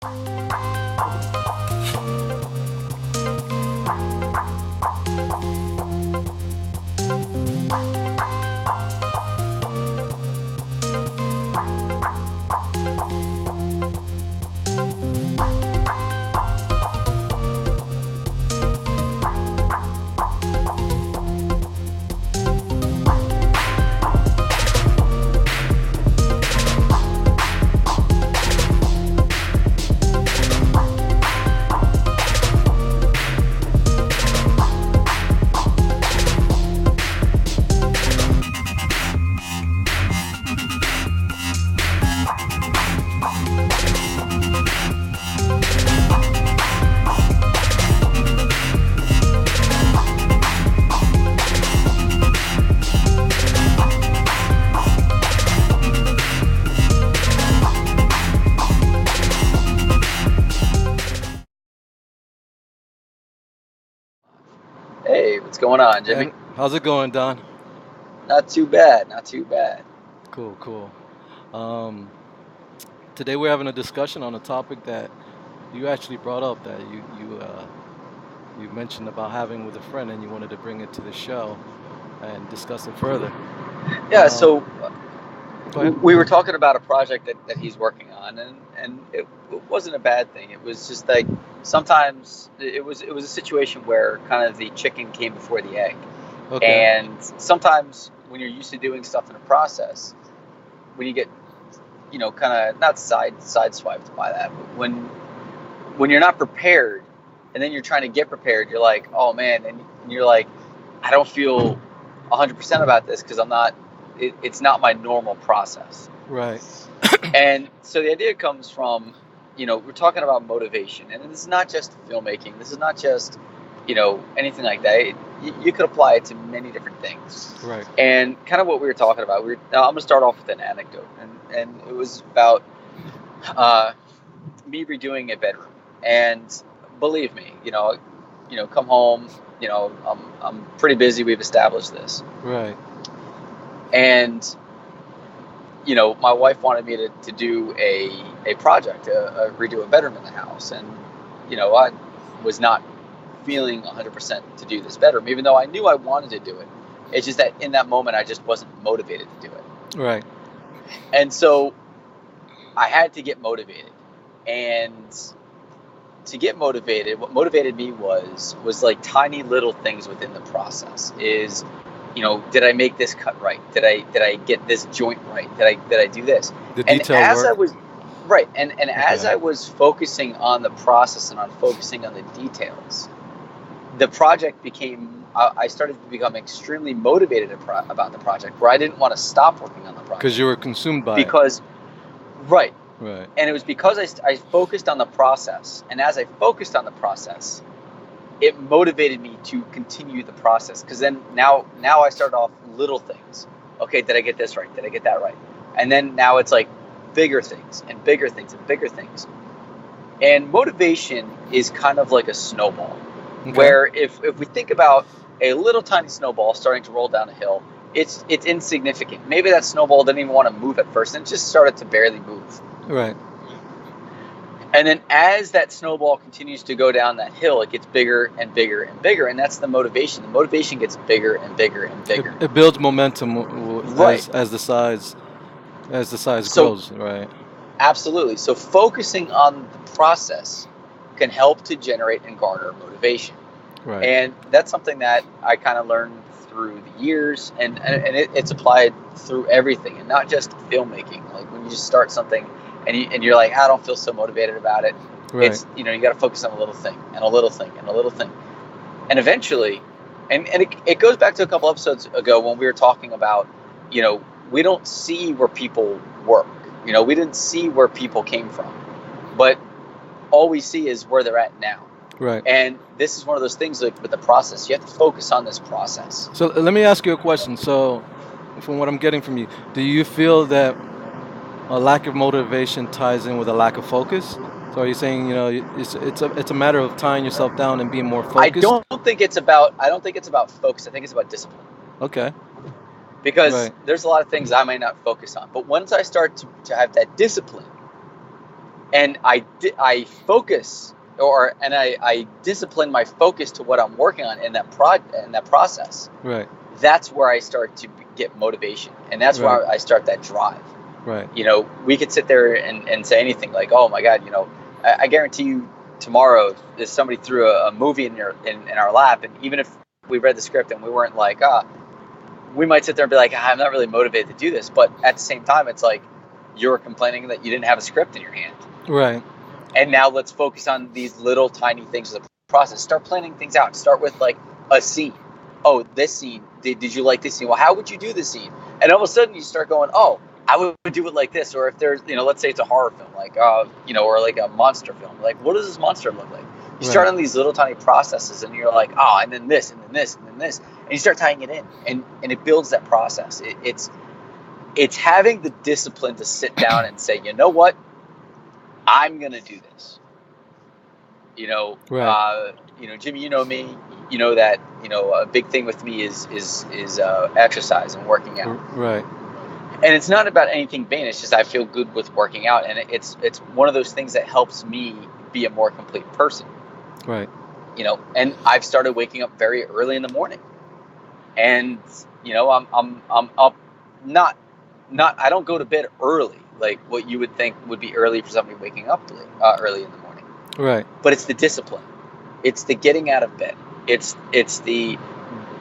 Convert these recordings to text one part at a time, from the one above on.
Hey, what's going on, Jimmy? And how's it going, Don? Not too bad, not too bad. Cool. Um, Today we're having a discussion on a topic that you actually brought up that you mentioned about having with a friend, and you wanted to bring it to the show and discuss it further. Yeah, Um, so Go ahead. we were talking about a project that he's working on, and it wasn't a bad thing. It was just like sometimes it was a situation where kind of the chicken came before the egg, Okay. and sometimes when you're used to doing stuff in a process, when you get kind of not sideswiped by that, but when you're not prepared, and then you're trying to get prepared, you're like, oh man, and you're like, I don't feel 100% about this because it's not my normal process. Right. And so the idea comes from, we're talking about motivation, and this is not just filmmaking. This is not just, anything like that. You could apply it to many different things. Right. And kind of what we were talking about. Now I'm gonna start off with an anecdote, and it was about me redoing a bedroom. And believe me, come home. I'm pretty busy. We've established this, Right. and my wife wanted me to do a project, redo a bedroom in the house. And, I was not feeling 100% to do this bedroom, even though I knew I wanted to do it. It's just that in that moment, I just wasn't motivated to do it. Right. And so I had to get motivated. And to get motivated, what motivated me was like tiny little things within the process. Is did I make this cut right? Did I get this joint right? Did I do this? The And detail as I work. was right, and as Okay. I was focusing on the process and on focusing on the details, the project I started to become extremely motivated about the project, where I didn't want to stop working on the project Because you were consumed by it. because right, Right. and it was because I focused on the process, and as I focused on the process, it motivated me to continue the process. Because then now I started off little things. Okay, did I get this right? Did I get that right? And then now it's like bigger things and bigger things and bigger things. And motivation is kind of like a snowball, Okay. where if we think about a little tiny snowball starting to roll down a hill, it's insignificant. Maybe that snowball didn't even want to move at first, and it just started to barely move. Right. And then as that snowball continues to go down that hill, it gets bigger and bigger and bigger. And that's the motivation. The motivation gets bigger and bigger and bigger. It builds momentum Right. as the size So grows. Right. absolutely. So focusing on the process can help to generate and garner motivation. Right. And that's something that I kind of learned through the years, and it's applied through everything, and not just filmmaking. Like when you just start something and you're like, I don't feel so motivated about it. Right. It's, you got to focus on a little thing and a little thing and a little thing. And eventually, and it goes back to a couple episodes ago when we were talking about, we don't see where people work. We didn't see where people came from, but all we see is where they're at now. Right. And this is one of those things, like with the process, you have to focus on this process. So let me ask you a question. So, from what I'm getting from you, do you feel that a lack of motivation ties in with a lack of focus? So are you saying, it's a matter of tying yourself down and being more I focused? don't think it's about focus. I think it's about discipline. Okay. Because Right. there's a lot of things I may not focus on. But once I start to have that discipline, and I focus and I discipline my focus to what I'm working on in that process. Right. That's where I start to get motivation, and that's Right. where I start that drive. Right. You know, we could sit there and say anything like, oh my God, you know, I guarantee you tomorrow if somebody threw a movie in our lap, and even if we read the script and we weren't like, we might sit there and be like, I'm not really motivated to do this, but at the same time, it's like you're complaining that you didn't have a script in your hand. Right. And now let's focus on these little tiny things of the process. Start planning things out. Start with like a scene. Oh, this scene. Did you like this scene? Well, how would you do this scene? And all of a sudden you start going, oh, I would do it like this. Or if there's, you know, let's say it's a horror film, like, you know, or like a monster film. Like, what does this monster look like? You start on these little tiny processes, and you're like, oh, and then this, and then this, and then this. And you start tying it in, and it builds that process. It's having the discipline to sit down and say, you know what? I'm going to do this. You know, Right. you know, Jimmy, you know me, you know that, you know, a big thing with me is exercise and working out. Right. And it's not about anything vain. It's just I feel good with working out, and it's one of those things that helps me be a more complete person. Right. You know, and I've started waking up very early in the morning, and you know, I'm up, not I don't go to bed early like what you would think would be early for somebody waking up early in the morning. Right. But it's the discipline. It's the getting out of bed. It's the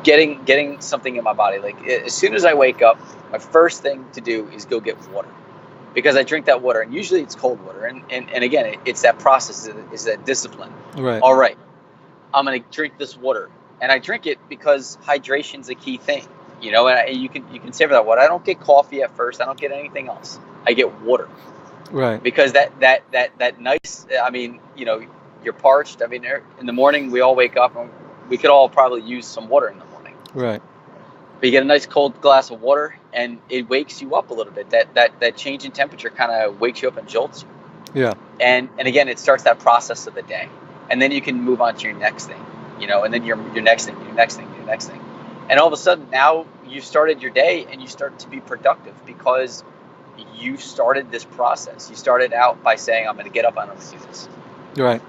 getting something in my body. Like as soon as I wake up, my first thing to do is go get water, because I drink that water, and usually it's cold water. And again, it's that process, is that discipline. Right. All right, I'm gonna drink this water, and I drink it because hydration's a key thing. You know, and you can savor that water. I don't get coffee at first. I don't get anything else. I get water. Right. Because that nice, I mean, you know, you're parched. I mean, in the morning we all wake up, and we could all probably use some water in the morning. Right. But you get a nice cold glass of water, and it wakes you up a little bit. That change in temperature kind of wakes you up and jolts you. Yeah. And again, it starts that process of the day, and then you can move on to your next thing, you know, and then your next thing, your next thing, your next thing, and all of a sudden now you've started your day, and you start to be productive because you started this process. You started out by saying, I'm going to get up, I'm going to do this. Right.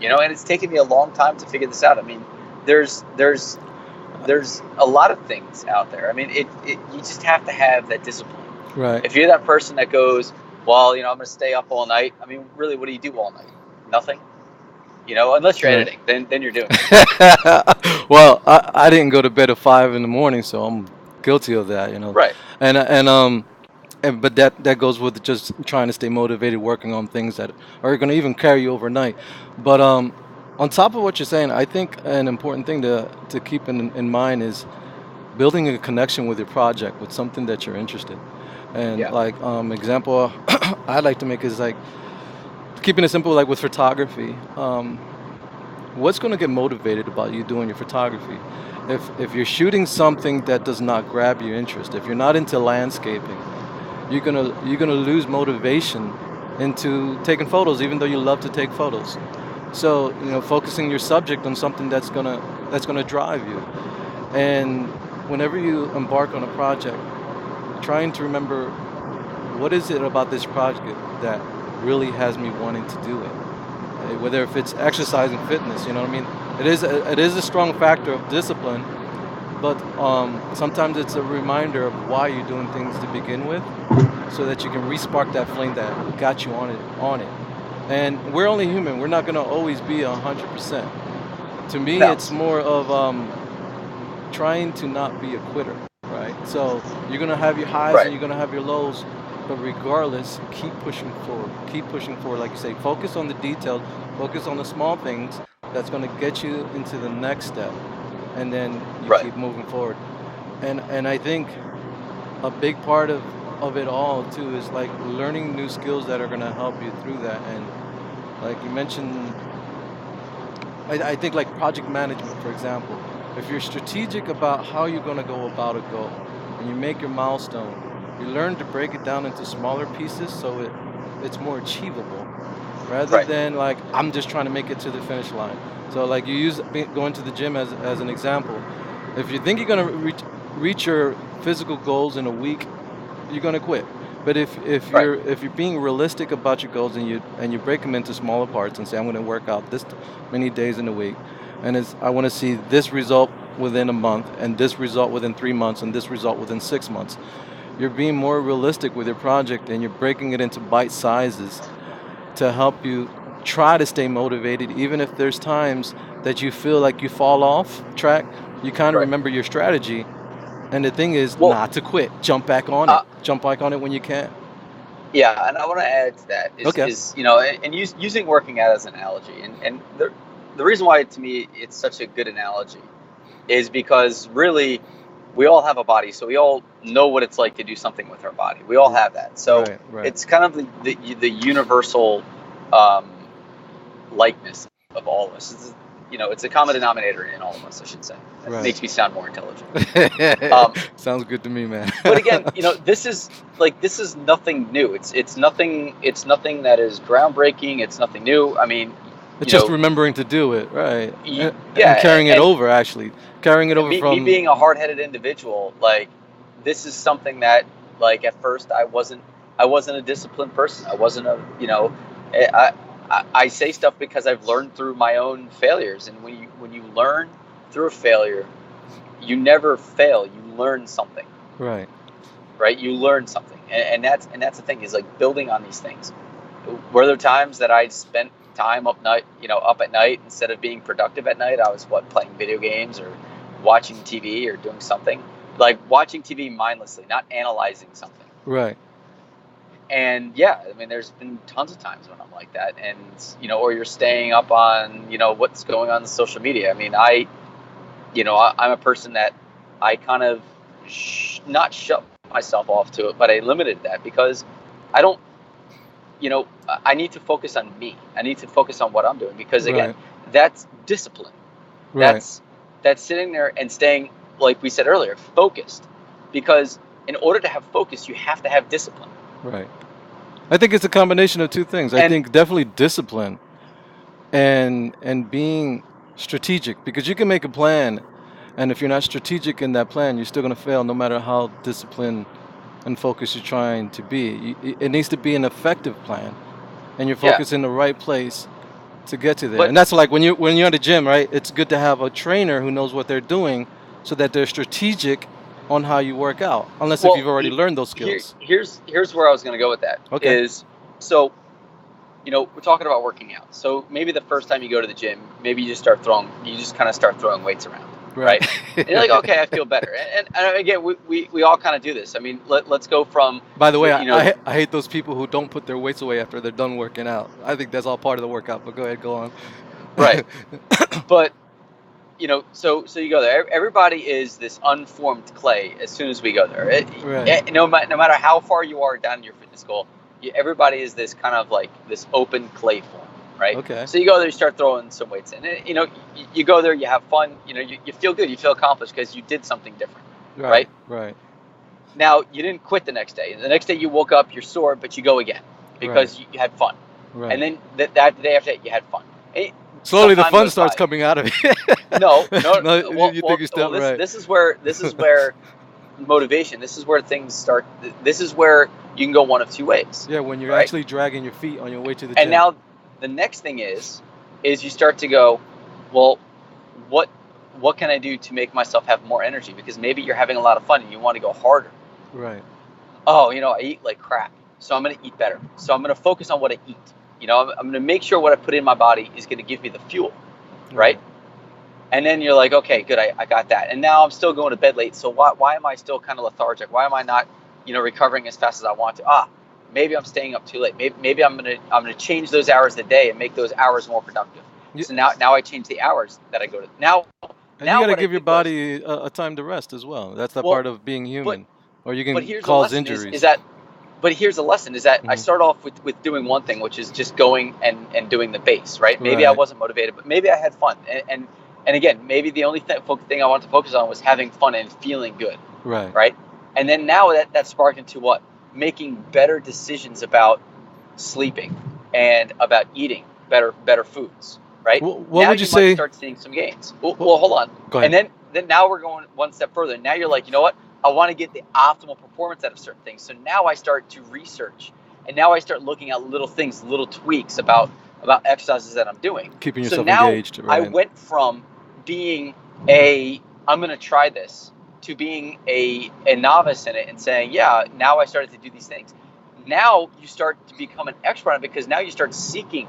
You know, and it's taken me a long time to figure this out. I mean, there's a lot of things out there. I mean, you just have to have that discipline. Right. If you're that person that goes, well, you know, I'm going to stay up all night. I mean, really, what do you do all night? Nothing. You know, unless you're editing, then you're doing it. Well, I didn't go to bed at 5 in the morning, so I'm guilty of that, you know. Right. But that goes with just trying to stay motivated, working on things that are going to even carry you overnight. But on top of what you're saying, I think an important thing to keep in mind is building a connection with your project, with something that you're interested. And like example I'd like to make is like keeping it simple, like with photography. What's going to get motivated about you doing your photography? If you're shooting something that does not grab your interest, if you're not into landscaping, you're gonna lose motivation into taking photos, even though you love to take photos. So, you know, focusing your subject on something that's gonna drive you. And whenever you embark on a project, trying to remember what is it about this project that really has me wanting to do it. Whether if it's exercise and fitness, you know what I mean. It is a strong factor of discipline, but sometimes it's a reminder of why you're doing things to begin with, so that you can re-spark that flame that got you on it. And we're only human. We're not going to always be 100%. To me, it's more of trying to not be a quitter, right? So you're going to have your highs and you're going to have your lows, but regardless, keep pushing forward. Keep pushing forward. Like you say, focus on the details, focus on the small things that's going to get you into the next step. And then you keep moving forward. And I think a big part of it all too is like learning new skills that are going to help you through that. And like you mentioned, I think like project management, for example. If you're strategic about how you're going to go about a goal, and you make your milestone, you learn to break it down into smaller pieces so it's more achievable, rather than like I'm just trying to make it to the finish line. So like you use going to the gym as an example. If you think you're going to reach your physical goals in a week, you're going to quit. But if Right. you're being realistic about your goals, and you break them into smaller parts and say, I'm going to work out this many days in a week, and I want to see this result within a month, and this result within 3 months, and this result within 6 months. You're being more realistic with your project, and you're breaking it into bite sizes to help you try to stay motivated, even if there's times that you feel like you fall off track. You kind of Right. remember your strategy, and the thing is Well, not to quit. Jump back on it. uh, Jump back on it when you can. yeah, and I want to add to that Okay. is and using working out as an analogy, and the reason why to me it's such a good analogy is because really we all have a body, so we all know what it's like to do something with our body. We all have that, so Right. Right. it's kind of the universal um, likeness of all of us. It's a common denominator in all of us, I should say. That Right. makes me sound more intelligent. Sounds good to me, man. But again, this is nothing new. It's nothing that is groundbreaking. It's nothing new. I mean, It's just remembering to do it, right? And yeah, carrying it over, actually. Carrying it over me from. being a hard-headed individual, like this is something that, like, at first I wasn't a disciplined person. I wasn't I say stuff because I've learned through my own failures, and when you learn through a failure, you never fail. You learn something. Right. Right? You learn something, and that's the thing, is like building on these things. Were there times that I spent time up at night instead of being productive at night? I was playing video games or watching TV or doing something, like watching TV mindlessly, not analyzing something. Right. And yeah, I mean, there's been tons of times when I'm like that, and or you're staying up on what's going on in social media. I mean, I'm a person that I kind of not shut myself off to it, but I limited that because I don't, I need to focus on me. I need to focus on what I'm doing, because again, Right. that's discipline. Right. That's sitting there and staying, like we said earlier, focused. Because in order to have focus, you have to have discipline. Right. I think it's a combination of two things. I think definitely discipline and being strategic, because you can make a plan, and if you're not strategic in that plan, you're still going to fail no matter how disciplined and focused you're trying to be. It needs to be an effective plan, and you're Yeah. focused in the right place to get to there. But- And that's like when you're at the gym, right? It's good to have a trainer who knows what they're doing, so that they're strategic on how you work out. Unless if you've already learned those skills. Here's where I was going to go with that. Okay. Is so, we're talking about working out. So maybe the first time you go to the gym, maybe you just kind of start throwing weights around, right? And you're like, okay, I feel better. And again, we all kind of do this. I mean, let's go from. By the way, I hate those people who don't put their weights away after they're done working out. I think that's all part of the workout. But go ahead, go on. Right. But so you go there. Everybody is this unformed clay as soon as we go there. Right. No matter how far you are down in your fitness goal, everybody is this kind of like this open clay form, right? Okay. So you go there, you start throwing some weights in. You go there, you have fun. You feel good, you feel accomplished because you did something different, right? Right. Now you didn't quit the next day. The next day you woke up, you're sore, but you go again because you had fun. Right. And then that the day after that, you had fun. Slowly the fun starts coming out of it. No. You think you're still right. This is where motivation. This is where things start. This is where you can go one of two ways. Yeah, when you're actually dragging your feet on your way to the gym. And now the next thing is you start to go, well, what can I do to make myself have more energy? Because maybe you're having a lot of fun and you want to go harder. Right. Oh, I eat like crap, so I'm going to eat better. So I'm going to focus on what I eat. I'm going to make sure what I put in my body is going to give me the fuel, right? And then you're like, okay, good, I got that. And now I'm still going to bed late. So why am I still kind of lethargic? Why am I not, recovering as fast as I want to? Maybe I'm staying up too late. Maybe I'm gonna change those hours of the day and make those hours more productive. Yeah. So now I change the hours that I go to. Now you got to give your body a time to rest as well. That's the part of being human, or you can cause injuries. But here's a lesson: is that I start off with doing one thing, which is just going and doing the base, right? Maybe I wasn't motivated, but maybe I had fun. And again, maybe the only thing I wanted to focus on was having fun and feeling good. Right. And then now that sparked into what? Making better decisions about sleeping and about eating better foods. Right. What would you say? Start seeing some gains. Well, hold on. Go ahead. And then now we're going one step further. Now you're like, you know what? I want to get the optimal performance out of certain things. So now I start to research, and now I start looking at little things, little tweaks about exercises that I'm doing. Keeping So yourself now engaged, I right? went from being I'm going to try this, to being a novice in it and saying, yeah, now I started to do these things. Now you start to become an expert on it, because now you start seeking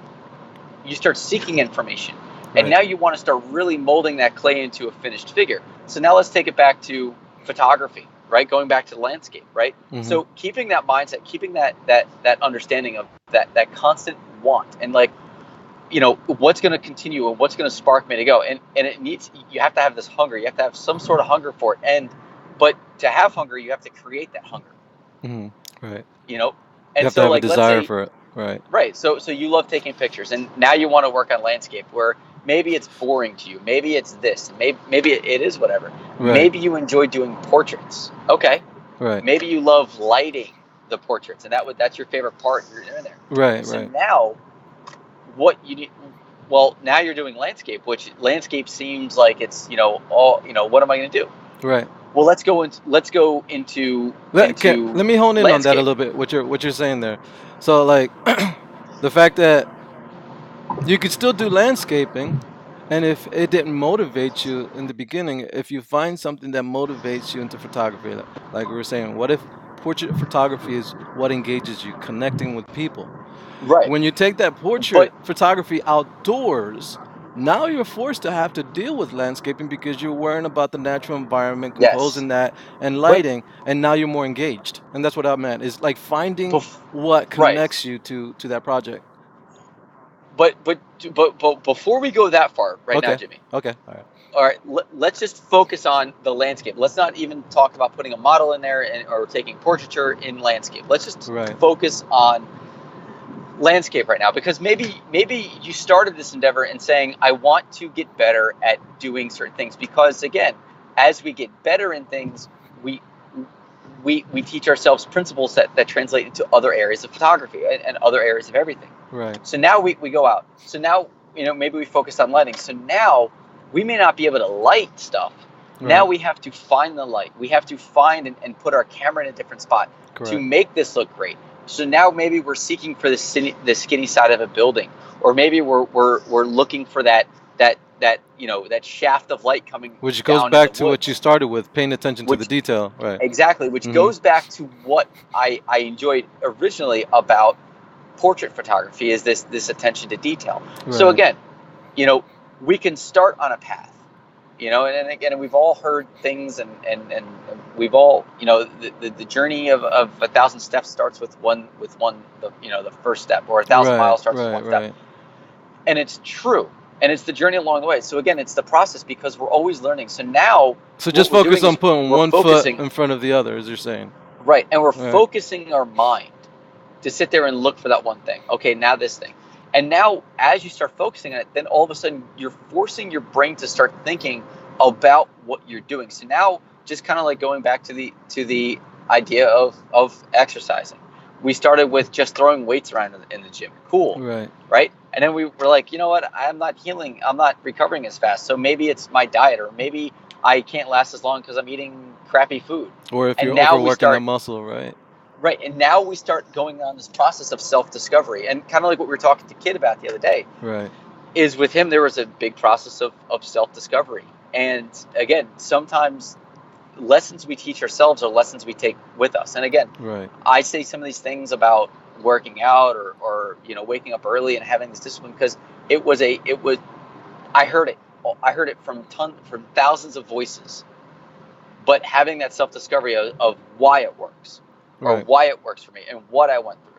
information. And Right. now you want to start really molding that clay into a finished figure. So now let's take it back to photography, right? Going back to the landscape, right? Mm-hmm. So keeping that mindset, keeping that understanding of that constant want, and like, what's going to continue and what's going to spark me to go. And you have to have this hunger. You have to have some sort of hunger for it. But to have hunger, you have to create that hunger. Mm-hmm. Right. And you have so, to have like, a let's desire say, for it. Right. right. So you love taking pictures, and now you want to work on landscape, where maybe it's boring to you. Maybe it's this. Maybe it is whatever. Right. Maybe you enjoy doing portraits. Okay. Right. Maybe you love lighting the portraits, and that's your favorite part. You're in there. Right. So Right. now, what you need. Well, now you're doing landscape, which landscape seems like it's what am I going to do? Right. Well, let's go into Let me hone in on that a landscape. little bit. What you're saying there. So like the fact that you could still do landscaping, and if it didn't motivate you in the beginning, if you find something that motivates you into photography, like we were saying, what if portrait photography is what engages you, connecting with people? Right. When you take that portrait But photography outdoors, now you're forced to have to deal with landscaping because you're worrying about the natural environment, yes. composing that, and But lighting, and now you're more engaged. And that's what I meant, is like finding bef- what right. connects you to that project. But before we go that far right now, Okay. Jimmy. Okay. All right. Let's just focus on the landscape. Let's not even talk about putting a model in there or taking portraiture in landscape. Let's just Right. focus on landscape right now, because maybe you started this endeavor and saying, I want to get better at doing certain things, because again, as we get better in things, we teach ourselves principles that translate into other areas of photography and other areas of everything. Right. So now we go out. So now, maybe we focus on lighting. So now we may not be able to light stuff. Right. Now we have to find the light. We have to find and put our camera in a different spot to make this look great. So now maybe we're seeking for the skinny side of a building, or maybe we're looking for that shaft of light coming Which goes down back in the to what you woods. started with, paying attention to the detail. Right. Exactly, which Mhm. goes back to what I enjoyed originally about portrait photography, is this attention to detail. So Right. again, we can start on a path, and again, we've all heard things, and we've all, the journey of 1,000 steps starts with the first step, or 1,000 miles starts with one step. And it's true, and it's the journey along the way. So again, it's the process, because we're always learning. So now, So just focus on putting one foot focusing in front of the other, as you're saying. right, and we're Right. focusing our mind to sit there and look for that one thing. Okay, now this thing. And now, as you start focusing on it, then all of a sudden you're forcing your brain to start thinking about what you're doing. So now, just kind of like going back to the idea of exercising. We started with just throwing weights around in the gym. Cool. Right? And then we were like, you know what? I'm not healing. I'm not recovering as fast. So maybe it's my diet, or maybe I can't last as long because I'm eating crappy food. Or if And you're now overworking that muscle, right? Right, and now we start going on this process of self-discovery, and kind of like what we were talking to Kid about the other day. Right. Is with him, there was a big process of self-discovery. And again, sometimes lessons we teach ourselves are lessons we take with us. And again, Right. I say some of these things about working out or waking up early and having this discipline, because I heard it from thousands of voices. But having that self-discovery of why it works, or why it works for me, and what I went through,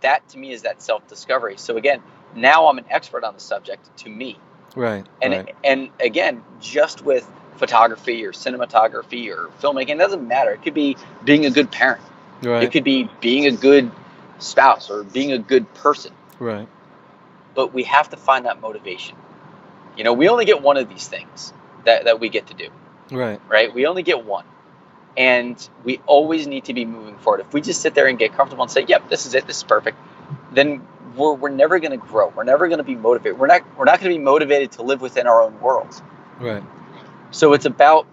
that to me is that self-discovery. So again, now I'm an expert on the subject, to me. Right. And again, just with photography or cinematography or filmmaking, it doesn't matter. It could be being a good parent. Right. It could be being a good spouse, or being a good person. Right. But we have to find that motivation. We only get one of these things that we get to do. Right. Right? We only get one. And we always need to be moving forward. If we just sit there and get comfortable and say, yep, this is it, this is perfect, then we're never going to grow. We're never going to be motivated. We're not going to be motivated to live within our own world. Right. So it's about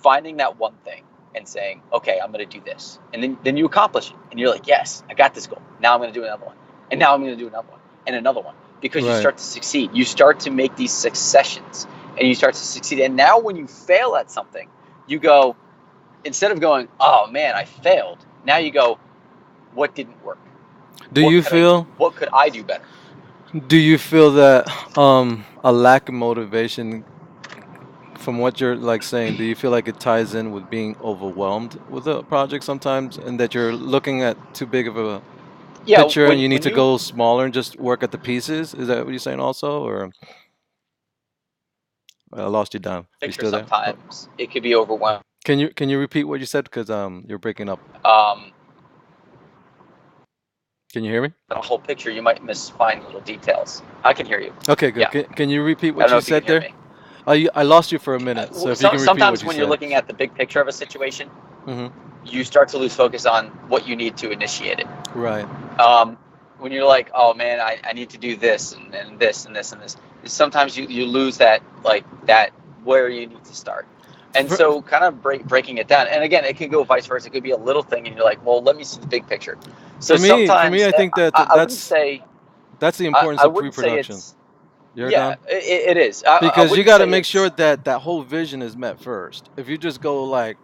finding that one thing and saying, okay, I'm going to do this. And then you accomplish it. And you're like, yes, I got this goal. Now I'm going to do another one. And now I'm going to do another one and another one, because you Right. start to succeed. You start to make these successions and you start to succeed. And now when you fail at something, you go, instead of going, oh man, I failed. Now you go, what didn't work? Do you feel What could I do better? do you feel that a lack of motivation from what you're like saying, do you feel like it ties in with being overwhelmed with a project sometimes and that you're looking at too big of a Yeah, picture and you need when to you go smaller and just work at the pieces? Is that what you're saying also? Or I lost you down. Are you picture still there? Oh. sometimes it could be overwhelming. Can you repeat what you said? Because you're breaking up. Um, Can you hear me? the whole picture, you might miss fine little details. I can hear you. Okay, good. Yeah, Can you repeat I don't what know you if you can said hear there? me. I lost you for a minute, so if you can repeat what Sometimes you when you're said. looking at the big picture of a situation, Hmm. you start to lose focus on what you need to initiate it. Right. Um, when you're like, oh man, I need to do this and this and this and this. Sometimes you lose that, like that, where you need to start. And For, so kind of breaking it down. And again, it could go vice versa. It could be a little thing and you're like, well, let me see the big picture. So for me, sometimes I think that I wouldn't that's say, that's the importance I of wouldn't say pre-production. it's, You're yeah, done. it is. I Because you wouldn't got to say make sure it's, that that whole vision is met first. If you just go like,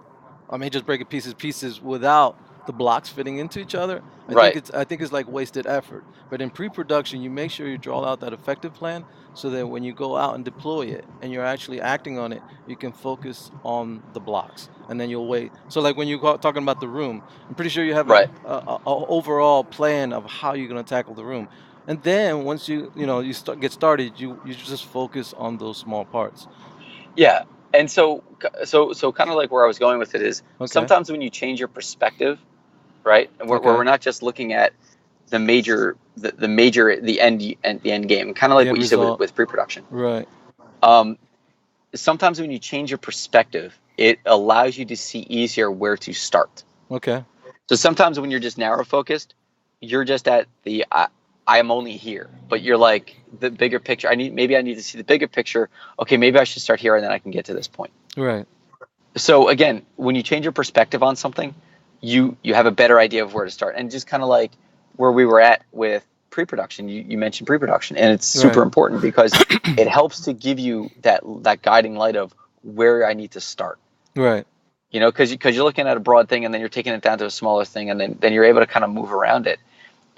I mean, just break it pieces without the blocks fitting into each other, right, I think it's like wasted effort. But in pre-production, you make sure you draw out that effective plan so that when you go out and deploy it and you're actually acting on it, you can focus on the blocks and then you'll wait. So like when you go talking about the room, I'm pretty sure you have right. a overall plan of how you're going to tackle the room. And then once get started, you just focus on those small parts. Yeah. And so kind of like where I was going with it is Okay. sometimes when you change your perspective, right? And where we're Okay. not just looking at the end game, kind of The like end what you said result. with pre-production. Right. Um, Sometimes when you change your perspective, it allows you to see easier where to start. Okay. So sometimes when you're just narrow focused, you're just at the I am only here, but you're like the bigger picture. Maybe I need to see the bigger picture. Okay, maybe I should start here and then I can get to this point. Right. So again, when you change your perspective on something, you have a better idea of where to start. And just kind of like where we were at with pre-production, you mentioned pre-production, and it's super Right. important because it helps to give you that guiding light of where I need to start. Right. You know, because you're looking at a broad thing and then you're taking it down to a smaller thing, and then you're able to kind of move around it,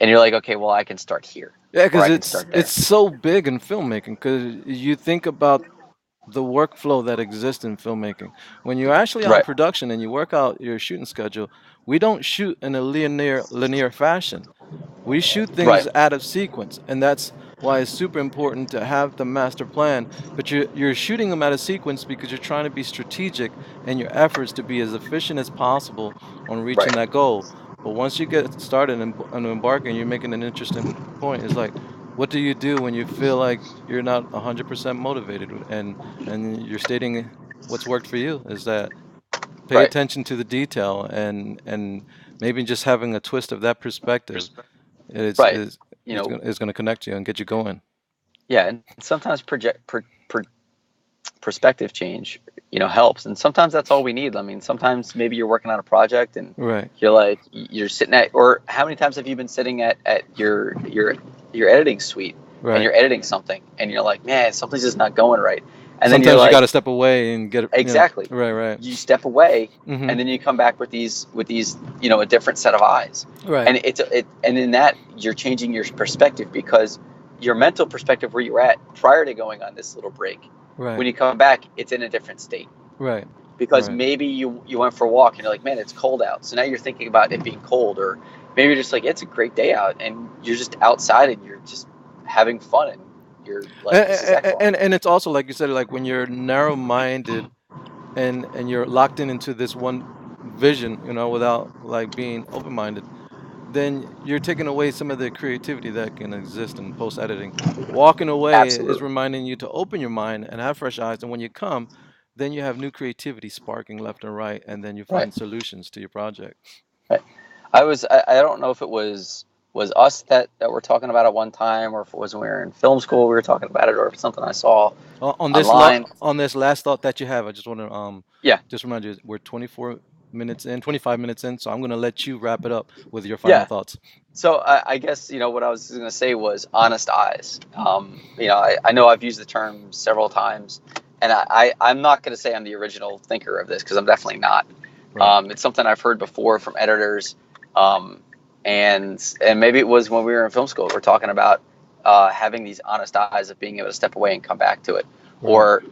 and you're like, okay, well, I can start here Yeah, or because I can it's start it's there. so big in filmmaking. Because you think about the workflow that exists in filmmaking. When you're actually on Right, production and you work out your shooting schedule, we don't shoot in a linear fashion. We shoot right, things out of sequence, and that's why it's super important to have the master plan. But you're shooting them out of sequence because you're trying to be strategic in your efforts to be as efficient as possible on reaching right, that goal. But once you get started and embarking, you're making an interesting point. It's like, what do you do when you feel like you're not 100% motivated, and you're stating what's worked for you is that pay right, attention to the detail and maybe just having a twist of that perspective is right. is You know, is going to connect you and get you going. yeah, and sometimes perspective change, helps, and sometimes that's all we need. I mean, sometimes maybe you're working on a project and Right. you're sitting at, or how many times have you been sitting at your editing suite and Right. you're editing something and you're like, man, something's just not going right, and then you're Sometimes you got like, to step away and get it. exactly, Right. Right. you step away Mhm. and then you come back with these a different set of eyes, Right. and and in that you're changing your perspective, because your mental perspective where you're at prior to going on this little break, Right. when you come back, it's in a different state, Right. because Right. maybe you went for a walk and you're like, man, it's cold out, so now you're thinking about it being cold, or maybe you're just like, it's a great day out and you're just outside and you're just having fun and you're like, this is excellent. And it's also like you said, like when you're narrow-minded and you're locked into this one vision, without like being open-minded, then you're taking away some of the creativity that can exist in post editing. Walking away is Absolutely. reminding you to open your mind and have fresh eyes. And when you come, then you have new creativity sparking left and right, and then you Right. find solutions to your project. Right. I don't know if it was was us that were talking about it one time, or if it was when we were in film school we were talking about it, or if it's something I saw online. On this last thought that you have, I just want to Yeah, just remind you we're 25 minutes in, so I'm gonna let you wrap it up with your final yeah. thoughts. So I guess what I was going to say was honest eyes. I know I've used the term several times, and I'm not going to say I'm the original thinker of this because I'm definitely not. Right. It's something I've heard before from editors, and maybe it was when we were in film school. We're talking about having these honest eyes of being able to step away and come back to it, Right. or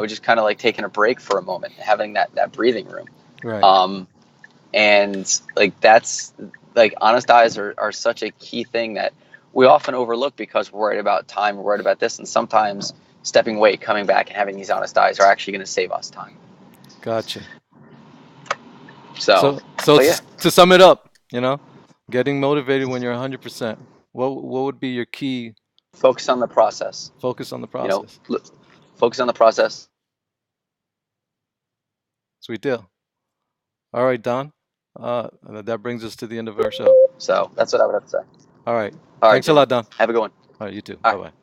just kind of like taking a break for a moment, having that breathing room. Right. And like that's like honest eyes are such a key thing that we often overlook because we're worried about time, we're worried about this, and sometimes stepping away, coming back, and having these honest eyes are actually going to save us time. Gotcha. So yeah. To sum it up, getting motivated when you're 100%. What would be your key? Focus on the process. Focus on the process. Focus on the process. Sweet deal. All right, Don. That brings us to the end of our show. So that's what I would have to say. All right. All right, Thanks a lot, Don. have a good one. All right, you too. All Bye right. bye.